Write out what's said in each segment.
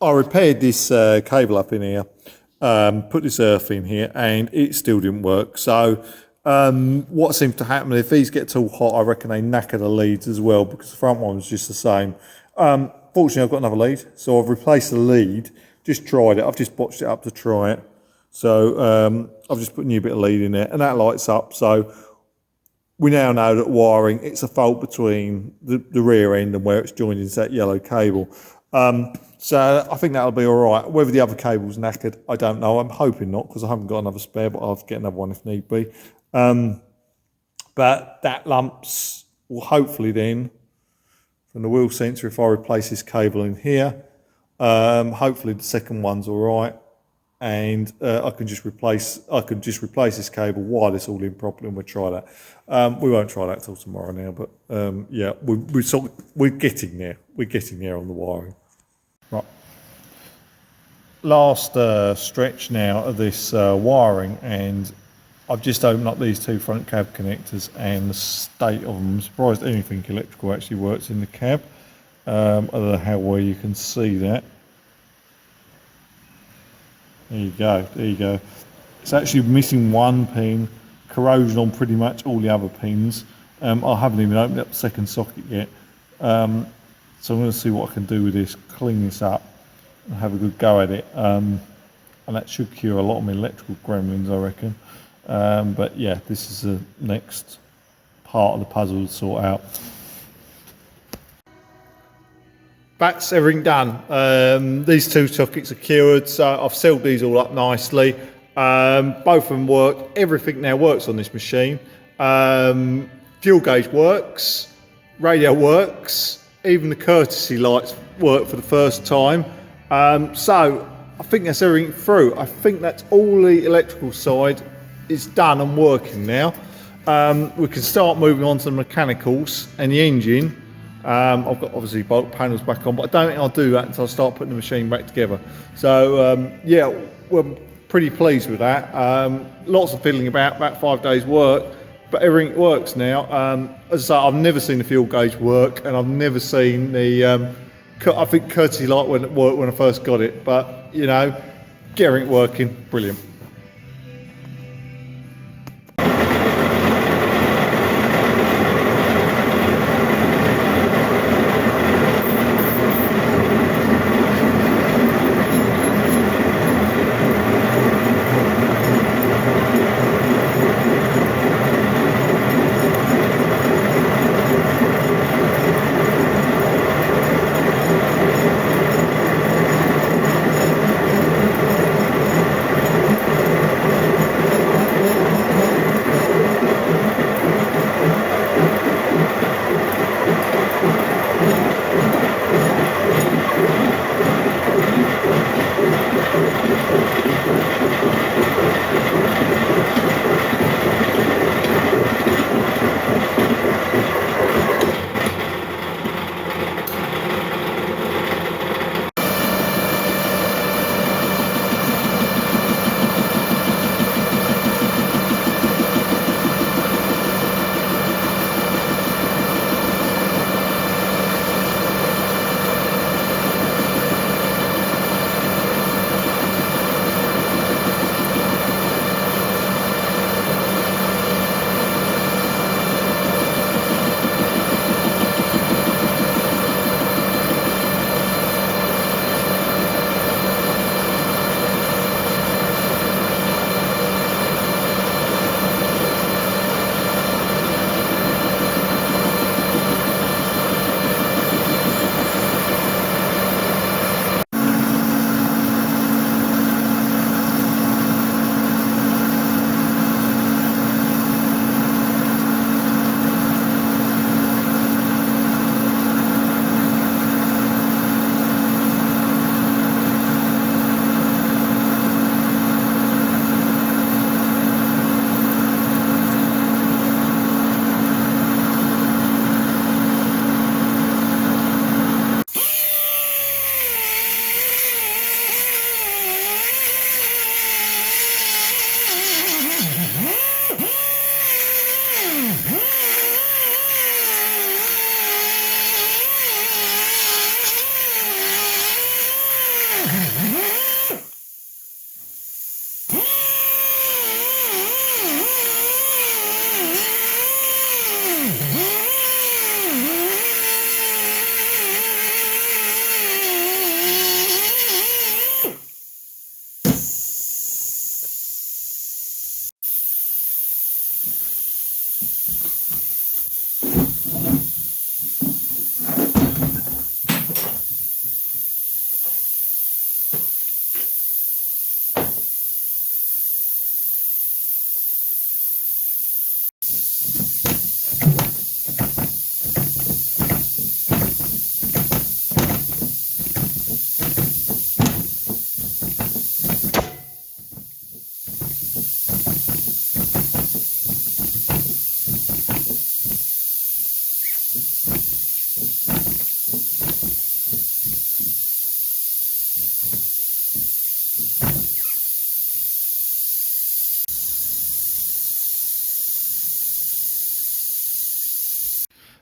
I repaired this cable up in here, put this earth in here, and it still didn't work. So what seems to happen, if these get too hot, I reckon they knacker the leads as well, because the front one was just the same. Fortunately, I've got another lead, so I've replaced the lead, just tried it. I've just botched it up to try it. So I've just put a new bit of lead in there, and that lights up. So we now know that wiring, it's a fault between the rear end and where it's joined into that yellow cable. So I think that'll be all right. Whether the other cable's knackered, I don't know. I'm hoping not, because I haven't got another spare, but I'll have to get another one if need be. But that lumps will hopefully then, from the wheel sensor, if I replace this cable in here, hopefully the second one's all right. And I can just replace this cable while it's all in properly, and we'll try that. We won't try that till tomorrow now, but yeah, we're getting there. We're getting there on the wiring. Right. Last stretch now of this wiring, and I've just opened up these two front cab connectors, and the state of them, I'm surprised anything electrical actually works in the cab. I don't know how well you can see that. There you go, there you go. It's actually missing one pin, corrosion on pretty much all the other pins. I haven't even opened up the second socket yet. So I'm going to see what I can do with this, clean this up and have a good go at it. And that should cure a lot of my electrical gremlins, I reckon. But yeah, this is the next part of the puzzle to sort out. That's everything done. These two sockets are cured, so I've sealed these all up nicely. Both of them work. Everything now works on this machine. Fuel gauge works, radio works, even the courtesy lights work for the first time. So I think that's everything through. I think that's all the electrical side is done and working now. We can start moving on to the mechanicals and the engine. I've got obviously bolt panels back on, but I don't think I'll do that until I start putting the machine back together. So yeah, we're pretty pleased with that. Lots of fiddling about 5 days work, but everything works now. As I say, I've never seen the fuel gauge work, and I've never seen the, I think courtesy light when it worked when I first got it, but you know, get everything working, brilliant.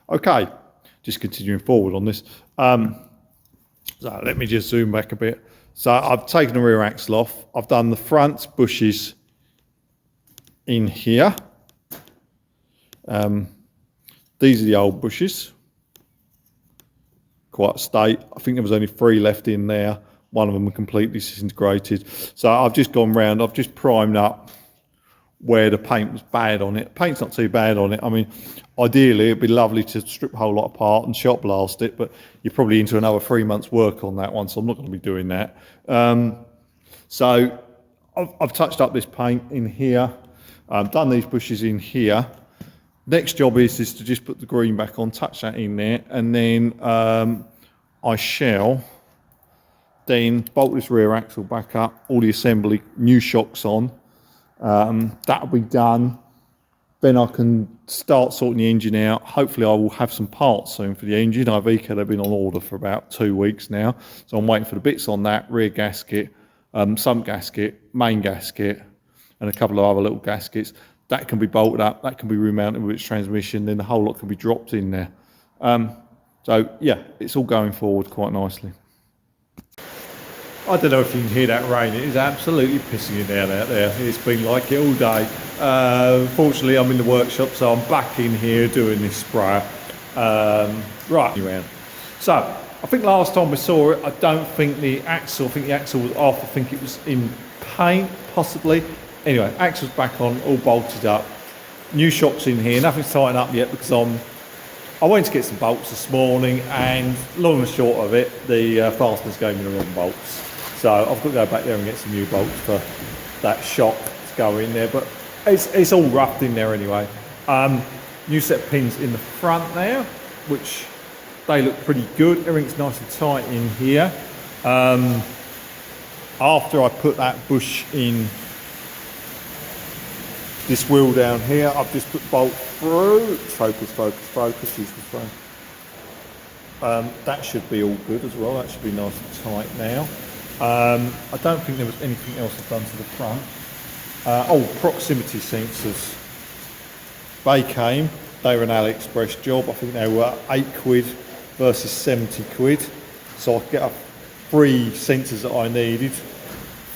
Okay, just continuing forward on this. So let me just zoom back a bit. So I've taken the rear axle off. I've done the front bushes in here. These are the old bushes. Quite a state. I think there was only 3 left in there. One of them completely disintegrated. So I've just gone round. I've just primed up where the paint was bad on it. Paint's not too bad on it. I mean, ideally it'd be lovely to strip a whole lot apart and shot blast it, but you're probably into another 3 months work on that one, so I'm not going to be doing that. So I've touched up this paint in here. I've done these bushes in here. Next job is to just put the green back on, touch that in there, and then I shall then bolt this rear axle back up, all the assembly, new shocks on. That'll be done. Then I can start sorting the engine out. Hopefully I will have some parts soon for the engine. Iveco, they've been on order for about 2 weeks now. So I'm waiting for the bits on that, rear gasket, sump gasket, main gasket, and a couple of other little gaskets. That can be bolted up, that can be remounted with its transmission, then the whole lot can be dropped in there. So yeah, it's all going forward quite nicely. I don't know if you can hear that rain. It is absolutely pissing it down out there. It's been like it all day. Fortunately, I'm in the workshop, so I'm back in here doing this sprayer. Right, around. So, I think last time we saw it, I don't think the axle, I think the axle was off. I think it was in paint, possibly. Anyway, axle's back on, all bolted up. New shocks in here. Nothing's tightened up yet because I went to get some bolts this morning, and long and short of it, the fasteners gave me the wrong bolts. So I've got to go back there and get some new bolts for that shock to go in there. But it's all roughed in there anyway. New set of pins in the front now, which they look pretty good. Everything's nice and tight in here. After I put that bush in this wheel down here, I've just put bolt through. Focus, use the frame. That should be all good as well. That should be nice and tight now. I don't think there was anything else I've done to the front. Proximity sensors. They came. They were an AliExpress job. I think they were £8 versus 70 quid. So I could get 3 sensors that I needed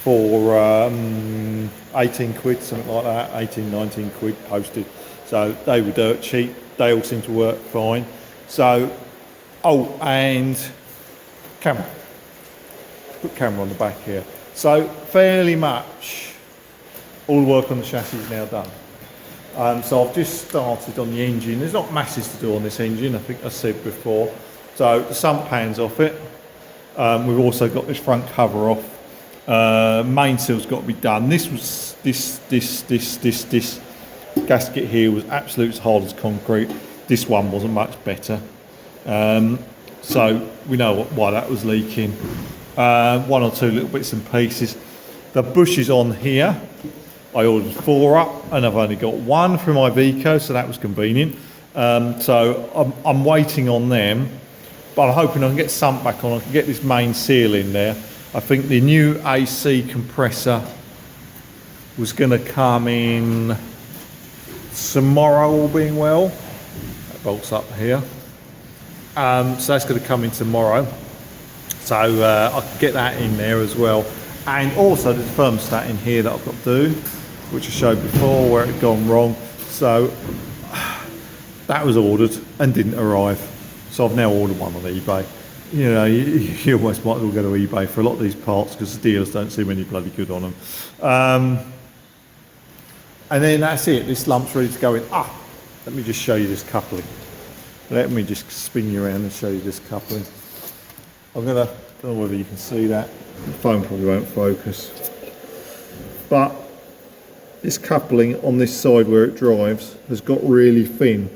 for 18 quid, something like that, 18, 19 quid posted. So they were dirt cheap. They all seem to work fine. So, and camera. Put camera on the back here. So fairly much all the work on the chassis is now done. So I've just started on the engine. There's not masses to do on this engine, I think I said before. So the sump pan's off it. We've also got this front cover off. Main seal's got to be done. This gasket here was absolutely as hard as concrete. This one wasn't much better. So we know why that was leaking. 1 or 2 little bits and pieces. The bushes on here, I ordered 4 up and I've only got 1 from Iveco, so that was convenient. So I'm waiting on them, but I'm hoping I can get sump back on. I can get this main seal in there. I think the new AC compressor was going to come in tomorrow, all being well. That bolts up here. So that's going to come in tomorrow. So I can get that in there as well. And also there's a thermostat in here that I've got to do, which I showed before where it had gone wrong. So that was ordered and didn't arrive. So I've now ordered one on eBay. You know, you almost might as well go to eBay for a lot of these parts because the dealers don't seem any bloody good on them. And then that's it. This lump's ready to go in. Let me just show you this coupling. Let me just spin you around and show you this coupling. I'm gonna, don't know whether you can see that. The phone probably won't focus. But this coupling on this side where it drives has got really thin.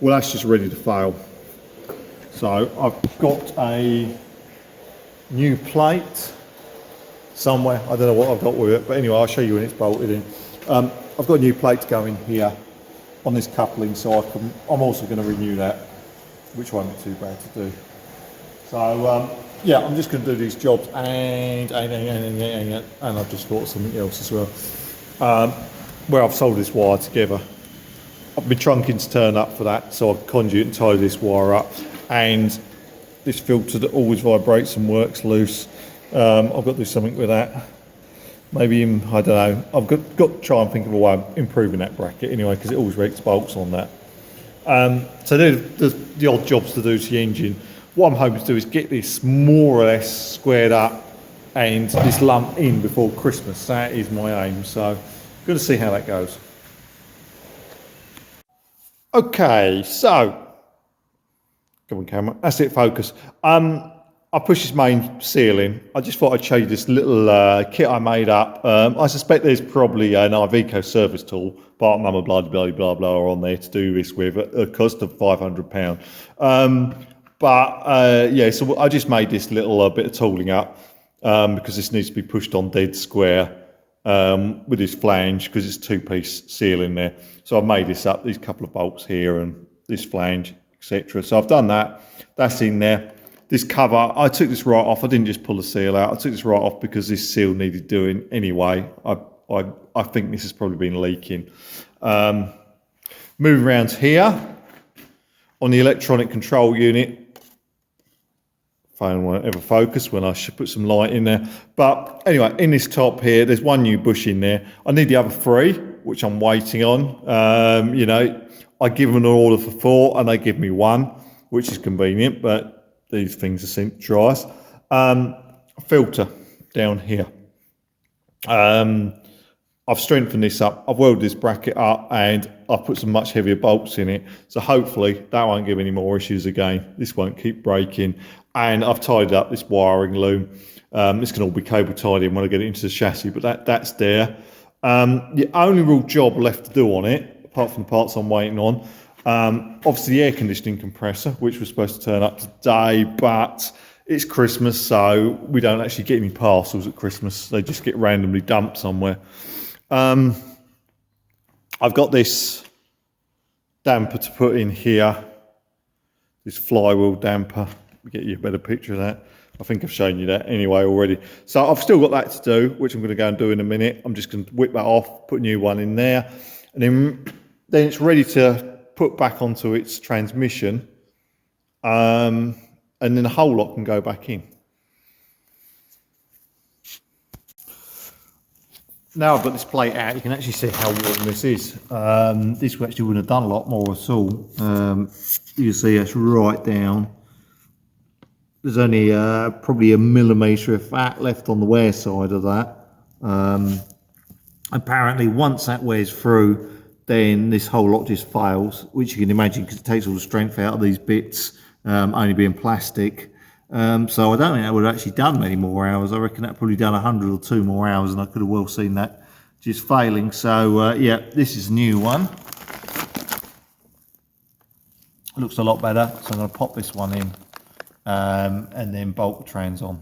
Well, that's just ready to fail. So I've got a new plate somewhere. I don't know what I've got with it, but anyway, I'll show you when it's bolted in. I've got a new plate to go in here on this coupling, so I'm also going to renew that, which won't be too bad to do. So yeah, I'm just going to do these jobs and I've just thought of something else as well. Where I've solded this wire together, I've been trunking to turn up for that, so I've conduit and tied this wire up, and this filter that always vibrates and works loose. I've got to do something with that. Maybe even, I don't know, I've got to try and think of a way of improving that bracket anyway, because it always wrecks bolts on that. So there's the odd jobs to do to the engine. What I'm hoping to do is get this more or less squared up and this lump in before Christmas. That is my aim, so going to see how that goes. Okay, so come on camera, that's it, focus. I pushed this main seal in. I just thought I'd show you this little kit I made up. I suspect there's probably an Iveco service tool, part number, blah, blah, blah, blah, on there to do this with at a cost of £500. Yeah, so I just made this little bit of tooling up because this needs to be pushed on dead square with this flange, because it's two-piece seal in there. So I've made this up, these couple of bolts here and this flange, etc. So I've done that. That's in there. This cover, I took this right off. I didn't just pull the seal out. I took this right off because this seal needed doing anyway. I think this has probably been leaking. Moving around here on the electronic control unit. Phone won't ever focus when I should put some light in there. But anyway, in this top here, there's one new bush in there. I need the other three, which I'm waiting on. You know, I give them an order for 4 and they give me 1, which is convenient, but these things are sent to us. Filter down here. I've strengthened this up. I've welded this bracket up and I've put some much heavier bolts in it. So hopefully that won't give any more issues again. This won't keep breaking. And I've tied up this wiring loom. This can all be cable tied in when I get it into the chassis, but that's there. The only real job left to do on it, apart from the parts I'm waiting on, obviously the air conditioning compressor, which was supposed to turn up today, but it's Christmas, so we don't actually get any parcels at Christmas. They just get randomly dumped somewhere. I've got this damper to put in here, this flywheel damper. Let me get you a better picture of that. I think I've shown you that anyway already. So I've still got that to do, which I'm going to go and do in a minute. I'm just going to whip that off, put a new one in there, and then it's ready to put back onto its transmission, and then the whole lot can go back in. Now I've got this plate out, you can actually see how warm this is. This actually wouldn't have done a lot more at all. You see that's right down. There's only probably a millimetre of fat left on the wear side of that. Apparently once that wears through, then this whole lot just fails, which you can imagine because it takes all the strength out of these bits, only being plastic. So I don't think that would have actually done many more hours. I reckon that probably done 100 or 2 more hours, and I could have well seen that just failing. So yeah, this is a new one. Looks a lot better. So I'm going to pop this one in and then bolt the trans on.